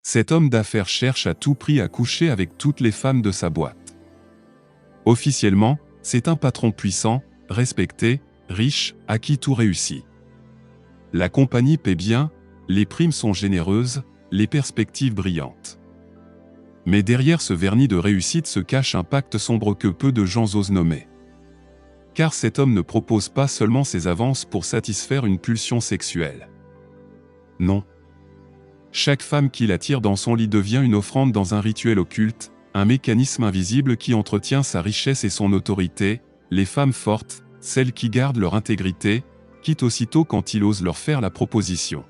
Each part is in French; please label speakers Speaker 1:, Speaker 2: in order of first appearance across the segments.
Speaker 1: Cet homme d'affaires cherche à tout prix à coucher avec toutes les femmes de sa boîte. Officiellement, c'est un patron puissant, respecté, riche, à qui tout réussit. La compagnie paie bien, les primes sont généreuses, les perspectives brillantes. Mais derrière ce vernis de réussite se cache un pacte sombre que peu de gens osent nommer. Car cet homme ne propose pas seulement ses avances pour satisfaire une pulsion sexuelle. Non. Chaque femme qu'il attire dans son lit devient une offrande dans un rituel occulte, un mécanisme invisible qui entretient sa richesse et son autorité, les femmes fortes, celles qui gardent leur intégrité, quittent aussitôt quand il ose leur faire la proposition.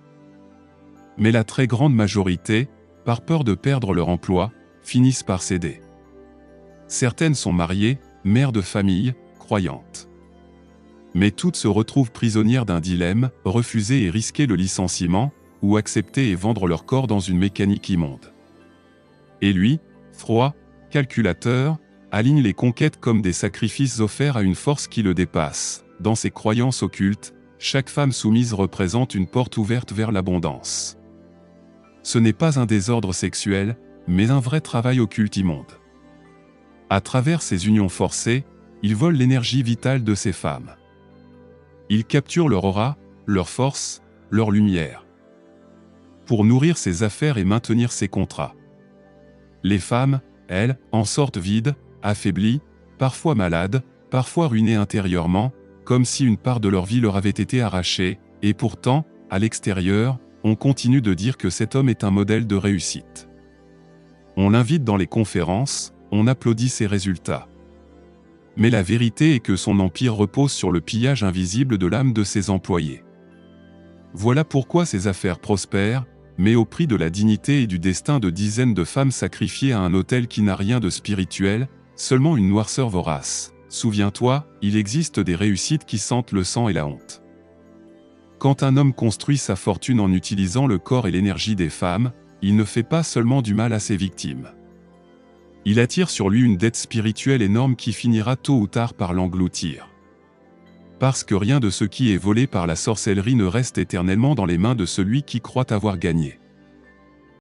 Speaker 1: Mais la très grande majorité, par peur de perdre leur emploi, finissent par céder. Certaines sont mariées, mères de famille, croyantes. Mais toutes se retrouvent prisonnières d'un dilemme, refuser et risquer le licenciement, ou accepter et vendre leur corps dans une mécanique immonde. Et lui, froid, calculateur, aligne les conquêtes comme des sacrifices offerts à une force qui le dépasse. Dans ses croyances occultes, chaque femme soumise représente une porte ouverte vers l'abondance. Ce n'est pas un désordre sexuel, mais un vrai travail occulte immonde. À travers ces unions forcées, il vole l'énergie vitale de ces femmes. Il capture leur aura, leur force, leur lumière. Pour nourrir ses affaires et maintenir ses contrats. Les femmes, elles, en sortent vides, affaiblies, parfois malades, parfois ruinées intérieurement, comme si une part de leur vie leur avait été arrachée, et pourtant, à l'extérieur, on continue de dire que cet homme est un modèle de réussite. On l'invite dans les conférences, on applaudit ses résultats. Mais la vérité est que son empire repose sur le pillage invisible de l'âme de ses employés. Voilà pourquoi ses affaires prospèrent, mais au prix de la dignité et du destin de dizaines de femmes sacrifiées à un autel qui n'a rien de spirituel, seulement une noirceur vorace. Souviens-toi, il existe des réussites qui sentent le sang et la honte. Quand un homme construit sa fortune en utilisant le corps et l'énergie des femmes, il ne fait pas seulement du mal à ses victimes. Il attire sur lui une dette spirituelle énorme qui finira tôt ou tard par l'engloutir. Parce que rien de ce qui est volé par la sorcellerie ne reste éternellement dans les mains de celui qui croit avoir gagné.